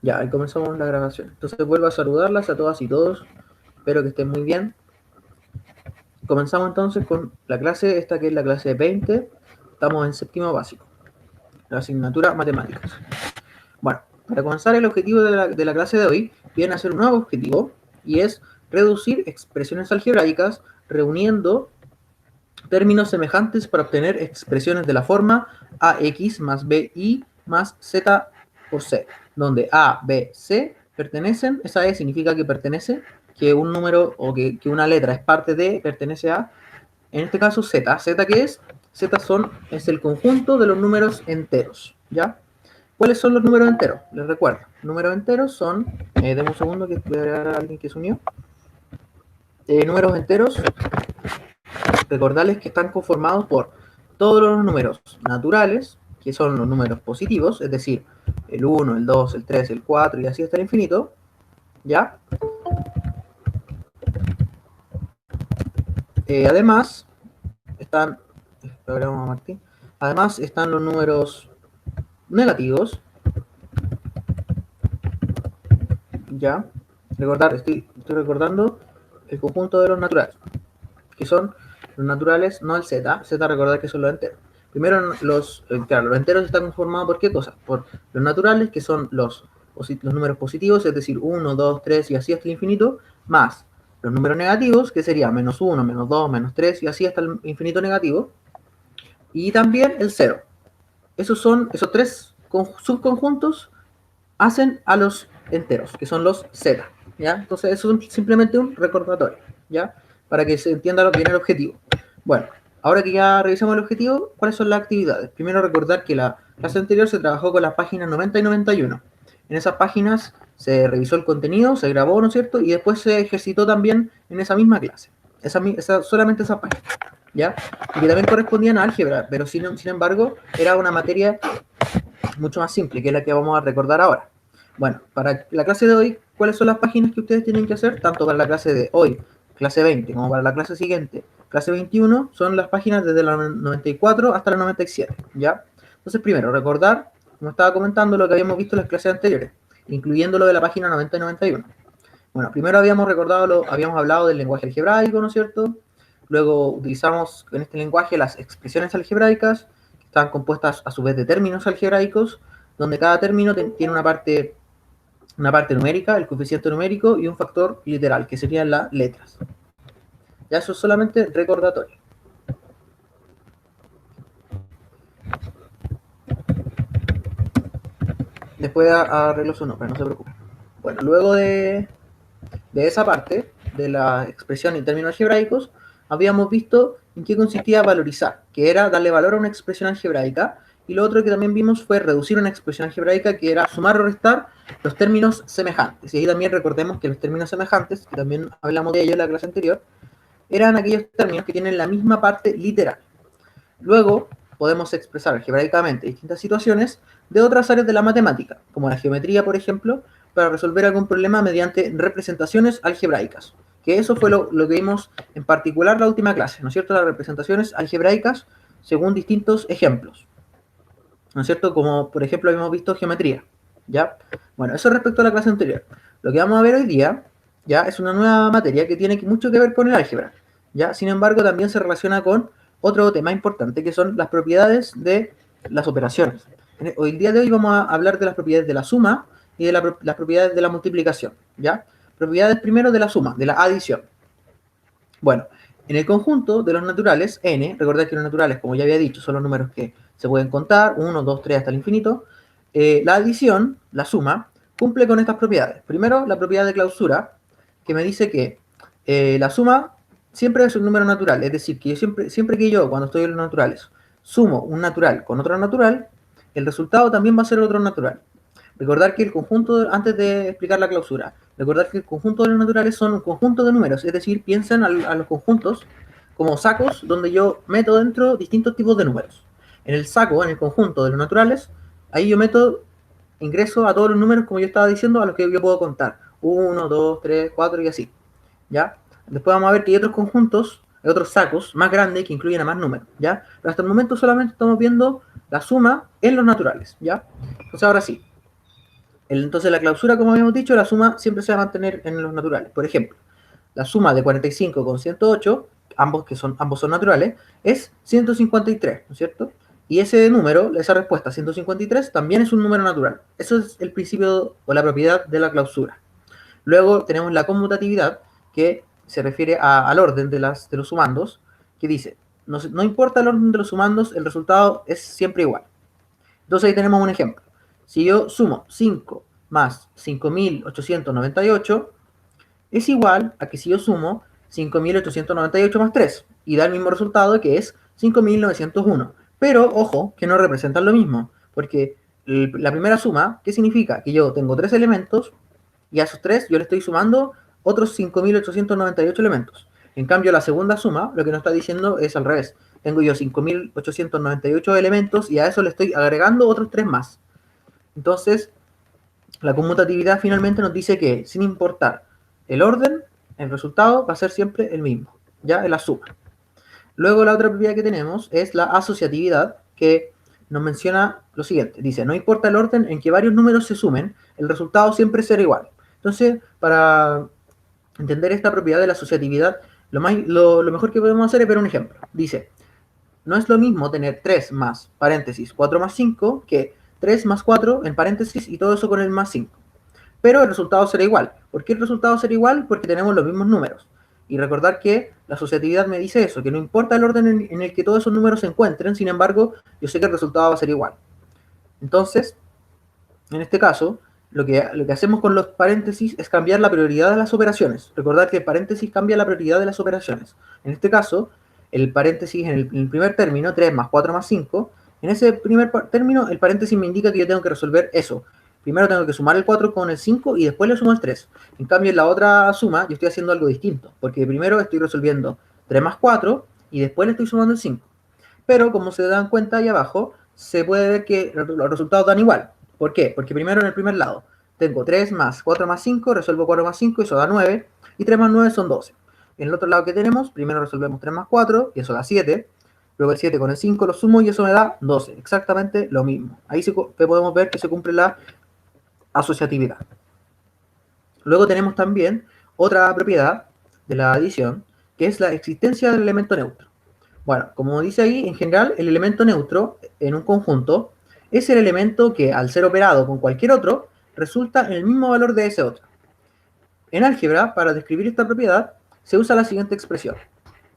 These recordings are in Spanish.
Ya, ahí comenzamos la grabación. Entonces vuelvo a saludarlas a todas y todos. Espero que estén muy bien. Comenzamos entonces con la clase, esta que es la clase 20. Estamos en séptimo básico, la asignatura matemáticas. Bueno, para comenzar el objetivo de la clase de hoy, viene a ser un nuevo objetivo y es reducir expresiones algebraicas reuniendo términos semejantes para obtener expresiones de la forma ax más bi más z por c, donde a, b, c pertenecen, esa e significa que pertenece, que un número o que una letra es parte de, pertenece a, en este caso z. ¿Z qué es? Z es el conjunto de los números enteros, ¿ya? ¿Cuáles son los números enteros? Les recuerdo, números enteros son, denme un segundo que voy a agregar a alguien que se unió. Números enteros, recordarles que están conformados por todos los números naturales, que son los números positivos, es decir, el 1, el 2, el 3, el 4 y así hasta el infinito, ¿ya? Además, están, a Martín, además están los números negativos, ¿ya? Estoy recordando el conjunto de los naturales, que son los naturales, no el z, recordar que son los enteros. Primero, los enteros están conformados por qué cosas? Por los naturales, que son los números positivos, es decir, 1, 2, 3 y así hasta el infinito, más los números negativos, que sería menos 1, menos 2, menos 3 y así hasta el infinito negativo, y también el 0. Esos tres subconjuntos hacen a los enteros, que son los z, ¿ya? Entonces eso es simplemente un recordatorio, ¿ya? Para que se entienda lo que viene el objetivo. Bueno, ahora que ya revisamos el objetivo, ¿cuáles son las actividades? Primero recordar que la clase anterior se trabajó con las páginas 90 y 91. En esas páginas se revisó el contenido, se grabó, ¿no es cierto? Y después se ejercitó también en esa misma clase. Solamente esa página, ¿ya? Y que también correspondían a álgebra, pero sin embargo era una materia mucho más simple, que es la que vamos a recordar ahora. Bueno, para la clase de hoy, ¿cuáles son las páginas que ustedes tienen que hacer? Tanto para la clase de hoy, clase 20, como para la clase siguiente, clase 21, son las páginas desde la 94 hasta la 97, ¿ya? Entonces, primero, recordar, como estaba comentando, lo que habíamos visto en las clases anteriores, incluyendo lo de la página 90 y 91. Bueno, primero habíamos hablado del lenguaje algebraico, ¿no es cierto? Luego utilizamos en este lenguaje las expresiones algebraicas, que están compuestas a su vez de términos algebraicos, donde cada término tiene una parte numérica, el coeficiente numérico, y un factor literal, que serían las letras. Ya eso es solamente recordatorio. Después arreglo su nombre, no se preocupe. Bueno, luego de esa parte, de la expresión en términos algebraicos, habíamos visto en qué consistía valorizar, que era darle valor a una expresión algebraica, y lo otro que también vimos fue reducir una expresión algebraica, que era sumar o restar los términos semejantes. Y ahí también recordemos que los términos semejantes, que también hablamos de ellos en la clase anterior, eran aquellos términos que tienen la misma parte literal. Luego podemos expresar algebraicamente distintas situaciones de otras áreas de la matemática, como la geometría, por ejemplo, para resolver algún problema mediante representaciones algebraicas. Que eso fue lo que vimos en particular la última clase, ¿no es cierto? Las representaciones algebraicas según distintos ejemplos, ¿no es cierto? Como por ejemplo habíamos visto geometría, ¿ya? Bueno, eso respecto a la clase anterior. Lo que vamos a ver hoy día, ¿ya? Es una nueva materia que tiene mucho que ver con el álgebra, ¿ya? Sin embargo, también se relaciona con otro tema importante, que son las propiedades de las operaciones. Hoy día de hoy vamos a hablar de las propiedades de la suma y de las propiedades de la multiplicación, ¿ya? Propiedades primero de la suma, de la adición. Bueno, en el conjunto de los naturales, n, recordad que los naturales, como ya había dicho, son los números que se pueden contar, 1, 2, 3 hasta el infinito. La adición, la suma, cumple con estas propiedades. Primero, la propiedad de clausura, que me dice que la suma siempre es un número natural, es decir, que siempre que yo, cuando estoy en los naturales, sumo un natural con otro natural, el resultado también va a ser otro natural. Recordar que el conjunto, antes de explicar la clausura, recordar que el conjunto de los naturales son un conjunto de números, es decir, piensen a los conjuntos como sacos donde yo meto dentro distintos tipos de números. En el saco, en el conjunto de los naturales, ahí yo ingreso a todos los números, como yo estaba diciendo, a los que yo puedo contar. 1, 2, 3, 4 y así. ¿Ya? Después vamos a ver que hay otros conjuntos, hay otros sacos más grandes que incluyen a más números, ¿ya? Pero hasta el momento solamente estamos viendo la suma en los naturales, ¿ya? Entonces ahora sí, Entonces la clausura, como habíamos dicho, la suma siempre se va a mantener en los naturales. Por ejemplo, la suma de 45 con 108, ambos son naturales, es 153, ¿no es cierto? Y ese número, esa respuesta 153, también es un número natural. Eso es el principio o la propiedad de la clausura. Luego tenemos la conmutatividad, que se refiere al orden de los sumandos, que dice, no importa el orden de los sumandos, el resultado es siempre igual. Entonces ahí tenemos un ejemplo. Si yo sumo 5 más 5.898, es igual a que si yo sumo 5.898 más 3, y da el mismo resultado, que es 5.901. Pero, ojo, que no representan lo mismo, porque la primera suma, ¿qué significa? Que yo tengo 3 elementos, y a esos 3 yo le estoy sumando otros 5.898 elementos. En cambio, la segunda suma, lo que nos está diciendo es al revés. Tengo yo 5.898 elementos, y a eso le estoy agregando otros 3 más. Entonces, la conmutatividad finalmente nos dice que, sin importar el orden, el resultado va a ser siempre el mismo, ya en la suma. Luego la otra propiedad que tenemos es la asociatividad, que nos menciona lo siguiente. Dice, no importa el orden en que varios números se sumen, el resultado siempre será igual. Entonces, para entender esta propiedad de la asociatividad, lo mejor que podemos hacer es ver un ejemplo. Dice, no es lo mismo tener 3 más, paréntesis, 4 más 5, que 3 más 4, en paréntesis, y todo eso con el más 5. Pero el resultado será igual. ¿Por qué el resultado será igual? Porque tenemos los mismos números. Y recordar que la asociatividad me dice eso, que no importa el orden en el que todos esos números se encuentren, sin embargo, yo sé que el resultado va a ser igual. Entonces, en este caso, lo que hacemos con los paréntesis es cambiar la prioridad de las operaciones. Recordar que el paréntesis cambia la prioridad de las operaciones. En este caso, el paréntesis en el primer término, 3 más 4 más 5, en ese primer término, el paréntesis me indica que yo tengo que resolver eso. Primero tengo que sumar el 4 con el 5 y después le sumo el 3. En cambio, en la otra suma, yo estoy haciendo algo distinto, porque primero estoy resolviendo 3 más 4 y después le estoy sumando el 5. Pero, como se dan cuenta ahí abajo, se puede ver que los resultados dan igual. ¿Por qué? Porque primero en el primer lado tengo 3 más 4 más 5, resuelvo 4 más 5 y eso da 9, y 3 más 9 son 12. En el otro lado que tenemos, primero resolvemos 3 más 4 y eso da 7, luego el 7 con el 5 lo sumo y eso me da 12, exactamente lo mismo. Ahí podemos ver que se cumple la asociatividad. Luego tenemos también otra propiedad de la adición, que es la existencia del elemento neutro. Bueno, como dice ahí, en general el elemento neutro en un conjunto es el elemento que, al ser operado con cualquier otro, resulta en el mismo valor de ese otro. En álgebra, para describir esta propiedad, se usa la siguiente expresión.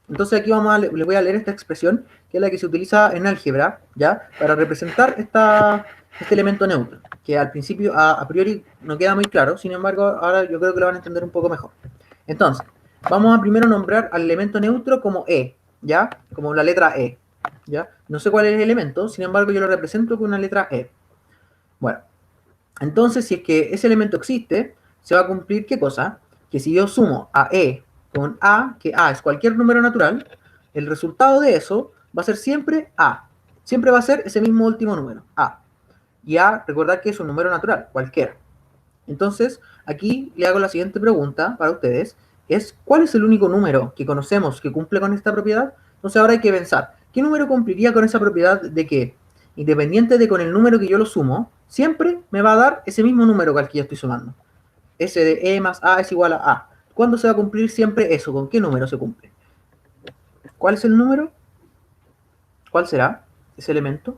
Entonces aquí les voy a leer esta expresión, que es la que se utiliza en álgebra, ¿ya? Para representar este elemento neutro, que al principio, a priori, no queda muy claro, sin embargo, ahora yo creo que lo van a entender un poco mejor. Entonces, vamos a primero nombrar al elemento neutro como E, ¿ya? Como la letra E, ¿ya? No sé cuál es el elemento, sin embargo, yo lo represento con una letra E. Bueno, entonces, si es que ese elemento existe, se va a cumplir, ¿qué cosa? Que si yo sumo a E con A, que A es cualquier número natural, el resultado de eso va a ser siempre A. Siempre va a ser ese mismo último número, A. Y A, recordad que es un número natural, cualquiera. Entonces, aquí le hago la siguiente pregunta para ustedes, es ¿cuál es el único número que conocemos que cumple con esta propiedad? Entonces ahora hay que pensar, ¿qué número cumpliría con esa propiedad de que, independiente de con el número que yo lo sumo, siempre me va a dar ese mismo número al que yo estoy sumando? S de E más A es igual a A. ¿Cuándo se va a cumplir siempre eso? ¿Con qué número se cumple? ¿Cuál es el número? ¿Cuál será ese elemento?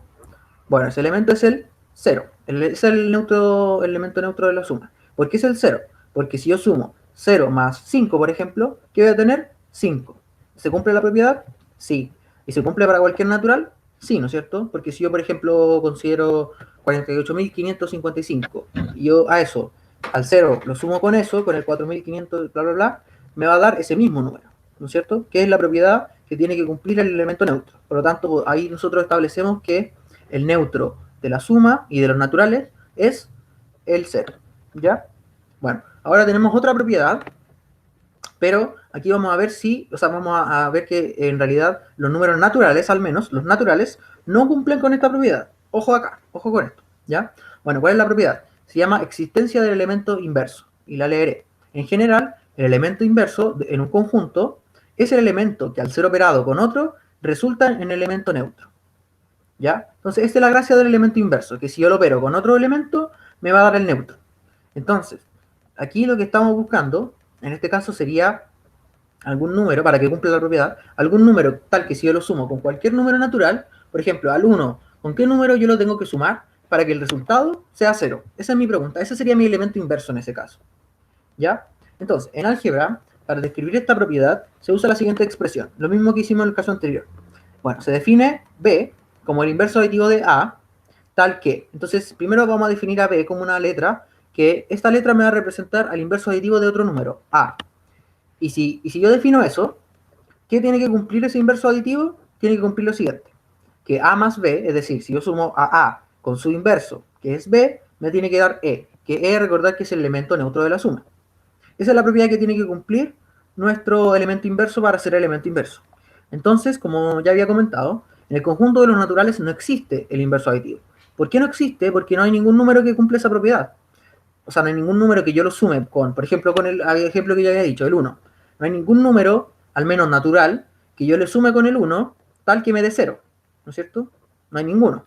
Bueno, ese elemento es el 0. Es el elemento neutro de la suma. ¿Por qué es el 0? Porque si yo sumo 0 más 5, por ejemplo, ¿qué voy a tener? 5. ¿Se cumple la propiedad? Sí. ¿Y se cumple para cualquier natural? Sí, ¿no es cierto? Porque si yo, por ejemplo, considero 48.555 y yo a eso, al 0, lo sumo con eso, con el 4.500, bla, bla, bla, me va a dar ese mismo número, ¿no es cierto? Que es la propiedad que tiene que cumplir el elemento neutro. Por lo tanto, ahí nosotros establecemos que el neutro de la suma y de los naturales es el 0, ¿ya? Bueno, ahora tenemos otra propiedad, pero aquí vamos a ver vamos a ver que en realidad los números naturales, al menos los naturales, no cumplen con esta propiedad. Ojo acá, ojo con esto, ¿ya? Bueno, ¿cuál es la propiedad? Se llama existencia del elemento inverso, y la leeré. En general, el elemento inverso en un conjunto es el elemento que, al ser operado con otro, resulta en el elemento neutro, ¿ya? Entonces, esta es la gracia del elemento inverso, que si yo lo opero con otro elemento, me va a dar el neutro. Entonces, aquí lo que estamos buscando, en este caso sería algún número, para que cumpla la propiedad, algún número tal que si yo lo sumo con cualquier número natural, por ejemplo, al 1, ¿con qué número yo lo tengo que sumar para que el resultado sea 0? Esa es mi pregunta, ese sería mi elemento inverso en ese caso. ¿Ya? Entonces, en álgebra, para describir esta propiedad, se usa la siguiente expresión, lo mismo que hicimos en el caso anterior. Bueno, se define B como el inverso aditivo de A, tal que, entonces, primero vamos a definir a B como una letra, que esta letra me va a representar al inverso aditivo de otro número, A. Y si yo defino eso, ¿qué tiene que cumplir ese inverso aditivo? Tiene que cumplir lo siguiente, que A más B, es decir, si yo sumo a A con su inverso, que es B, me tiene que dar E, que E, recordar que es el elemento neutro de la suma. Esa es la propiedad que tiene que cumplir nuestro elemento inverso para ser elemento inverso. Entonces, como ya había comentado, en el conjunto de los naturales no existe el inverso aditivo. ¿Por qué no existe? Porque no hay ningún número que cumple esa propiedad. O sea, no hay ningún número que yo lo sume con, por ejemplo, con el ejemplo que ya había dicho, el 1. No hay ningún número, al menos natural, que yo le sume con el 1 tal que me dé 0. ¿No es cierto? No hay ninguno.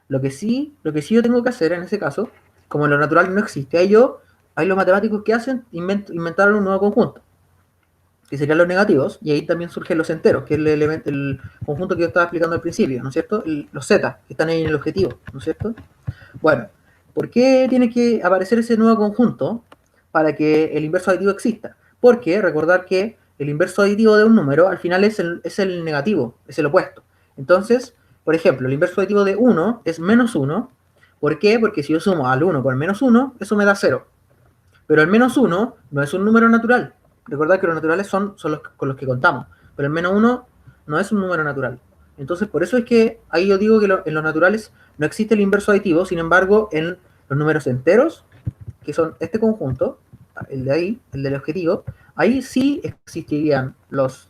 Lo que sí yo tengo que hacer en ese caso, como lo natural no existe, hay los matemáticos que hacen, inventaron un nuevo conjunto, que serían los negativos, y ahí también surgen los enteros, que es el conjunto que yo estaba explicando al principio, ¿no es cierto? Los z, que están ahí en el objetivo, ¿no es cierto? Bueno, ¿por qué tiene que aparecer ese nuevo conjunto para que el inverso aditivo exista? Porque recordar que el inverso aditivo de un número al final es el negativo, es el opuesto. Entonces, por ejemplo, el inverso aditivo de 1 es menos 1. ¿Por qué? Porque si yo sumo al 1 con menos 1, eso me da 0. Pero el menos 1 no es un número natural. Recordad que los naturales son los con los que contamos. Pero el menos 1 no es un número natural. Entonces, por eso es que ahí yo digo que en los naturales no existe el inverso aditivo. Sin embargo, en los números enteros, que son este conjunto, el de ahí, el del objetivo, ahí sí existirían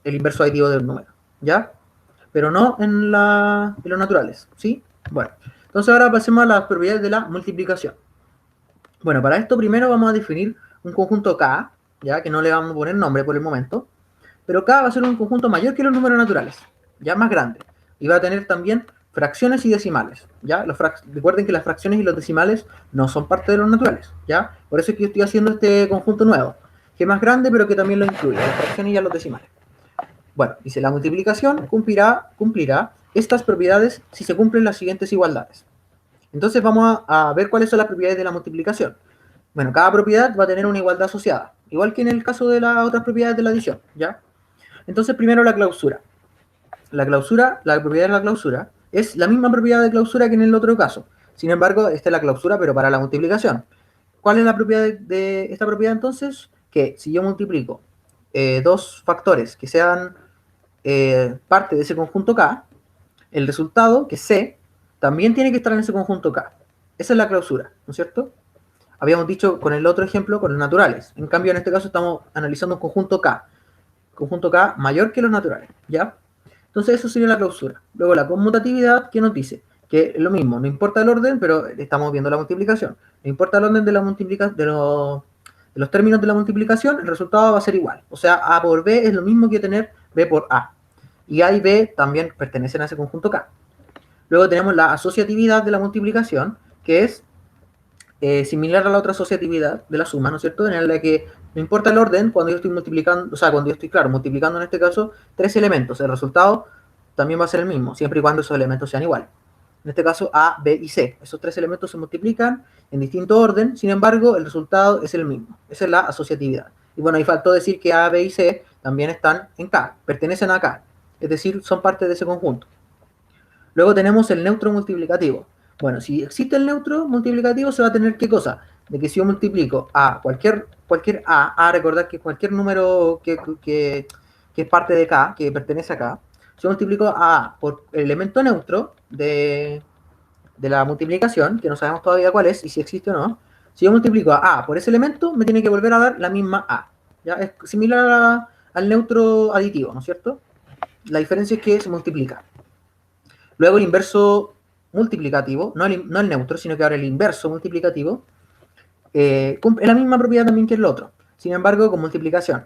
el inverso aditivo del número. ¿Ya? Pero no en los naturales. ¿Sí? Bueno. Entonces ahora pasemos a las propiedades de la multiplicación. Bueno, para esto primero vamos a definir un conjunto K, ya que no le vamos a poner nombre por el momento, pero K va a ser un conjunto mayor que los números naturales, ya más grande, y va a tener también fracciones y decimales, ¿ya? Recuerden que las fracciones y los decimales no son parte de los naturales, ¿ya? Por eso es que yo estoy haciendo este conjunto nuevo, que es más grande, pero que también lo incluye, las fracciones y a los decimales. Bueno, dice, la multiplicación cumplirá estas propiedades si se cumplen las siguientes igualdades. Entonces vamos a ver cuáles son las propiedades de la multiplicación. Bueno, cada propiedad va a tener una igualdad asociada, igual que en el caso de las otras propiedades de la adición, ¿ya? Entonces primero la clausura. La propiedad de la clausura, es la misma propiedad de clausura que en el otro caso. Sin embargo, esta es la clausura, pero para la multiplicación. ¿Cuál es la propiedad de esta propiedad entonces? Que si yo multiplico dos factores que sean parte de ese conjunto K, el resultado, que es C, también tiene que estar en ese conjunto K. Esa es la clausura, ¿no es cierto? Habíamos dicho con el otro ejemplo, con los naturales. En cambio, en este caso estamos analizando un conjunto K mayor que los naturales, ¿ya? Entonces eso sería la clausura. Luego la conmutatividad, ¿qué nos dice? Que es lo mismo, no importa el orden, pero estamos viendo la multiplicación. No importa el orden de los términos de la multiplicación, el resultado va a ser igual. O sea, A por B es lo mismo que tener B por A. Y A y B también pertenecen a ese conjunto K. Luego tenemos la asociatividad de la multiplicación, que es similar a la otra asociatividad de la suma, ¿no es cierto? En la que no importa el orden, cuando yo estoy multiplicando, o sea, cuando yo estoy, claro, multiplicando en este caso tres elementos, el resultado también va a ser el mismo, siempre y cuando esos elementos sean iguales. En este caso, A, B y C. Esos tres elementos se multiplican en distinto orden, sin embargo, el resultado es el mismo. Esa es la asociatividad. Y bueno, ahí faltó decir que A, B y C también están en K, pertenecen a K, es decir, son parte de ese conjunto. Luego tenemos el neutro multiplicativo. Bueno, si existe el neutro multiplicativo, se va a tener ¿qué cosa? De que si yo multiplico a cualquier A, recordar que cualquier número que es parte de K, que pertenece a K, si yo multiplico a A por el elemento neutro de la multiplicación, que no sabemos todavía cuál es y si existe o no, si yo multiplico a A por ese elemento, me tiene que volver a dar la misma A. ¿Ya? Es similar al neutro aditivo, ¿no es cierto? La diferencia es que se multiplica. Luego el inverso multiplicativo, no el neutro, sino que ahora el inverso multiplicativo, es la misma propiedad también que el otro. Sin embargo, con multiplicación.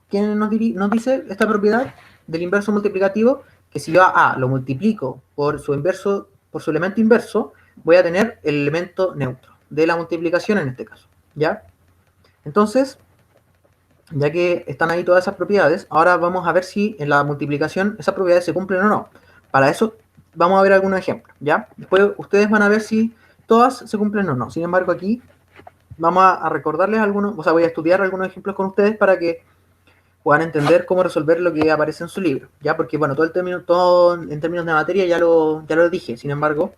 ¿Quién nos dice esta propiedad del inverso multiplicativo? Que si yo a lo multiplico por su elemento inverso, voy a tener el elemento neutro de la multiplicación en este caso. ¿ya? Entonces, ya que están ahí todas esas propiedades, ahora vamos a ver si en la multiplicación esas propiedades se cumplen o no. Para eso vamos a ver algunos ejemplos, ¿ya? Después ustedes van a ver si todas se cumplen o no. Sin embargo, aquí vamos a recordarles algunos, o sea, voy a estudiar algunos ejemplos con ustedes para que puedan entender cómo resolver lo que aparece en su libro, ¿ya? Porque, bueno, todo en términos de materia ya lo dije. Sin embargo,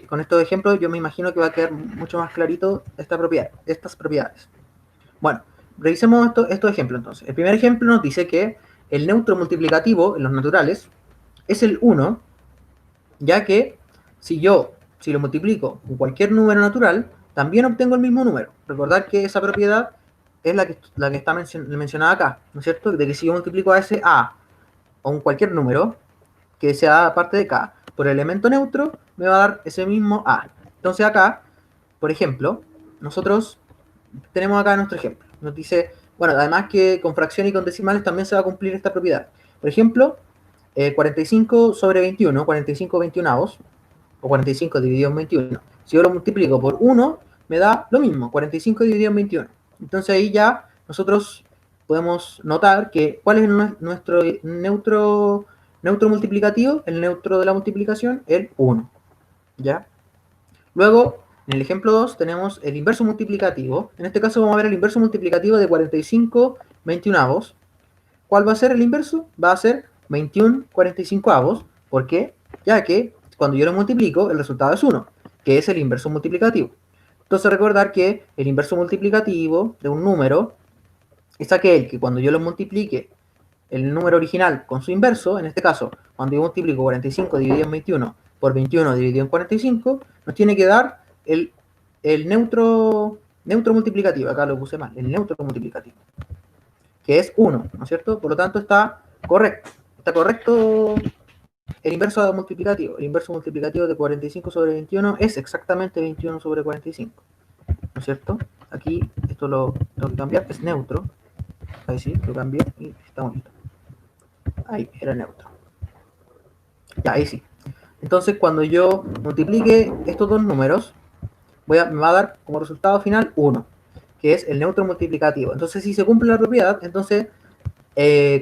con estos ejemplos yo me imagino que va a quedar mucho más clarito estas propiedades. Bueno, revisemos estos ejemplos entonces. El primer ejemplo nos dice que el neutro multiplicativo en los naturales es el 1, ya que si lo multiplico con cualquier número natural, también obtengo el mismo número. Recordad que esa propiedad es la que está mencionada acá, ¿no es cierto? De que si yo multiplico a ese A o cualquier número que sea parte de K por el elemento neutro, me va a dar ese mismo A. Entonces acá, por ejemplo, nosotros tenemos acá nuestro ejemplo. Nos dice, bueno, además que con fracciones y con decimales también se va a cumplir esta propiedad. Por ejemplo, 45 sobre 21, 45 21avos, o 45 dividido en 21. Si yo lo multiplico por 1, me da lo mismo, 45 dividido en 21. Entonces ahí ya nosotros podemos notar que cuál es nuestro neutro multiplicativo, el neutro de la multiplicación, el 1. ¿Ya? Luego, en el ejemplo 2 tenemos el inverso multiplicativo. En este caso vamos a ver el inverso multiplicativo de 45 21avos. ¿Cuál va a ser el inverso? Va a ser 21 45avos. ¿Por qué? Ya que cuando yo lo multiplico, el resultado es 1, que es el inverso multiplicativo. Entonces recordar que el inverso multiplicativo de un número es aquel que cuando yo lo multiplique el número original con su inverso, en este caso, cuando yo multiplico 45 dividido en 21 por 21 dividido en 45, nos tiene que dar el neutro multiplicativo. Acá lo puse mal, el neutro multiplicativo, que es 1, ¿no es cierto? Por lo tanto está correcto. Está correcto el inverso multiplicativo. El inverso multiplicativo de 45 sobre 21 es exactamente 21 sobre 45, ¿no es cierto? Aquí esto lo tengo que cambiar, es neutro. Ahí sí, lo cambié y está bonito. Ahí, era neutro. Ya, ahí sí. Entonces, cuando yo multiplique estos dos números, me va a dar como resultado final 1, que es el neutro multiplicativo. Entonces, si se cumple la propiedad, entonces,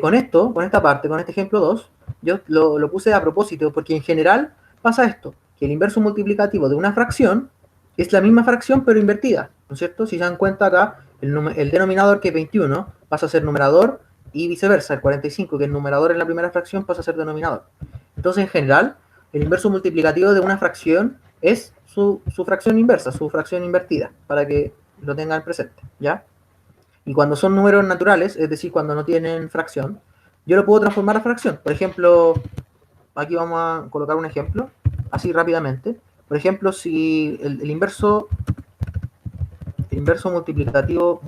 con esta parte, con este ejemplo 2, yo lo puse a propósito, porque en general pasa esto, que el inverso multiplicativo de una fracción es la misma fracción, pero invertida, ¿no es cierto? Si se dan cuenta acá, el denominador, que es 21, pasa a ser numerador, y viceversa, el 45, que es numerador en la primera fracción, pasa a ser denominador. Entonces, en general, el inverso multiplicativo de una fracción es su fracción inversa, su fracción invertida, para que lo tengan presente, ¿ya? Y cuando son números naturales, es decir, cuando no tienen fracción, yo lo puedo transformar a fracción. Por ejemplo, aquí vamos a colocar un ejemplo, así rápidamente. Por ejemplo, si el inverso multiplicativo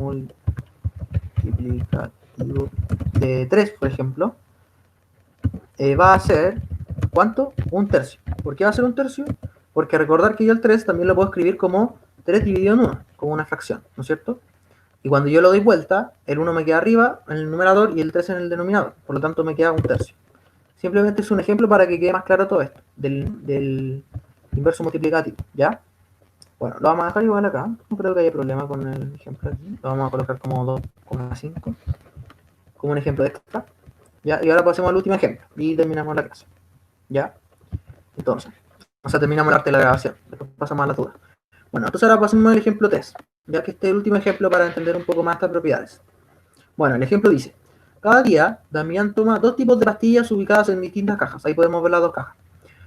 de 3, por ejemplo, va a ser, ¿cuánto? Un tercio. ¿Por qué va a ser un tercio? Porque recordar que yo el 3 también lo puedo escribir como 3 dividido en 1, como una fracción, ¿no es cierto? Y cuando yo lo doy vuelta, el 1 me queda arriba en el numerador y el 3 en el denominador. Por lo tanto, me queda un tercio. Simplemente es un ejemplo para que quede más claro todo esto, del inverso multiplicativo, ¿ya? Bueno, lo vamos a dejar igual acá. No creo que haya problema con el ejemplo aquí. Lo vamos a colocar como 2,5, como un ejemplo extra. ¿Ya? Y ahora pasemos al último ejemplo y terminamos la clase, ¿ya? Entonces, terminamos la parte de la grabación. Después pasamos a la duda. Bueno, entonces ahora pasemos al ejemplo 3, ya que este es el último ejemplo para entender un poco más estas propiedades. Bueno, el ejemplo dice: cada día Damián toma 2 tipos de pastillas ubicadas en distintas cajas. Ahí podemos ver las 2 cajas.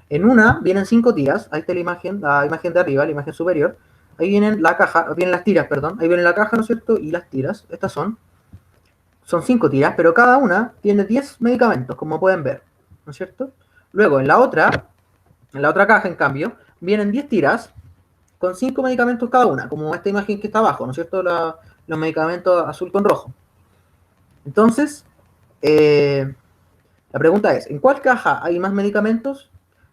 En una vienen 5 tiras. Ahí está la imagen de arriba, la imagen superior. Ahí vienen vienen las tiras, perdón. Ahí viene la caja, ¿no es cierto? Y las tiras. Estas son 5 tiras, pero cada una tiene 10 medicamentos, como pueden ver, ¿no es cierto? Luego, en la otra caja, en cambio, vienen 10 tiras con 5 medicamentos cada una, como esta imagen que está abajo, ¿no es cierto? Los medicamentos azul con rojo. Entonces, la pregunta es, ¿en cuál caja hay más medicamentos?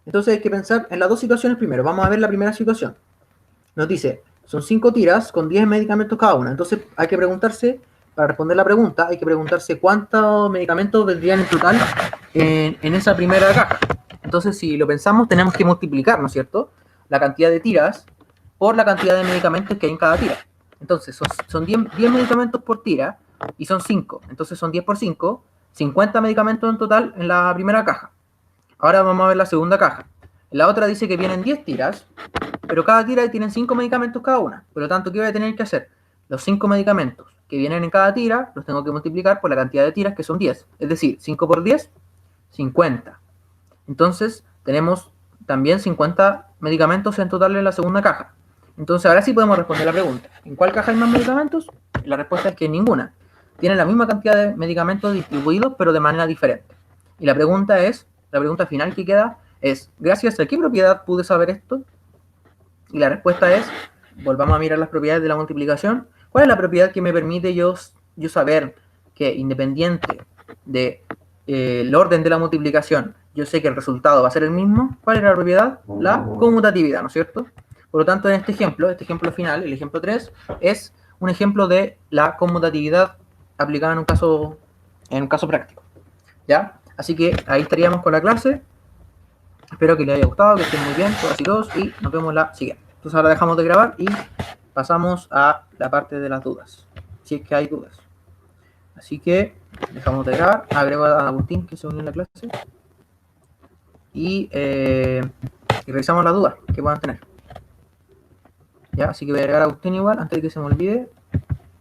Entonces hay que pensar en las dos situaciones primero. Vamos a ver la primera situación. Nos dice, son 5 tiras con 10 medicamentos cada una. Entonces hay que preguntarse, para responder la pregunta, hay que preguntarse cuántos medicamentos vendrían en total en esa primera caja. Entonces, si lo pensamos, tenemos que multiplicar, ¿no es cierto?, la cantidad de tiras por la cantidad de medicamentos que hay en cada tira. Entonces, son 10 medicamentos por tira y son 5. Entonces son 10 por 5, 50 medicamentos en total en la primera caja. Ahora vamos a ver la segunda caja. En la otra dice que vienen 10 tiras, pero cada tira tienen 5 medicamentos cada una. Por lo tanto, ¿qué voy a tener que hacer? Los 5 medicamentos que vienen en cada tira los tengo que multiplicar por la cantidad de tiras, que son 10. Es decir, 5 por 10, 50. Entonces, tenemos también 50 medicamentos en total en la segunda caja. Entonces, ahora sí podemos responder la pregunta. ¿En cuál caja hay más medicamentos? La respuesta es que en ninguna. Tienen la misma cantidad de medicamentos distribuidos, pero de manera diferente. Y la pregunta final que queda es, ¿gracias a qué propiedad pude saber esto? Y la respuesta es, volvamos a mirar las propiedades de la multiplicación. ¿Cuál es la propiedad que me permite yo saber que, independiente de el orden de la multiplicación, yo sé que el resultado va a ser el mismo? ¿Cuál es la propiedad? La conmutatividad, ¿no es cierto? Por lo tanto, en este ejemplo final, el ejemplo 3, es un ejemplo de la conmutatividad aplicada en un caso práctico. ¿Ya? Así que ahí estaríamos con la clase. Espero que les haya gustado, que estén muy bien, todas y todos, y nos vemos la siguiente. Entonces ahora dejamos de grabar y pasamos a la parte de las dudas, si es que hay dudas. Así que dejamos de grabar, agrego a Agustín que se unió en la clase y revisamos las dudas que puedan tener. Ya, así que voy a agregar a Agustín igual, antes de que se me olvide.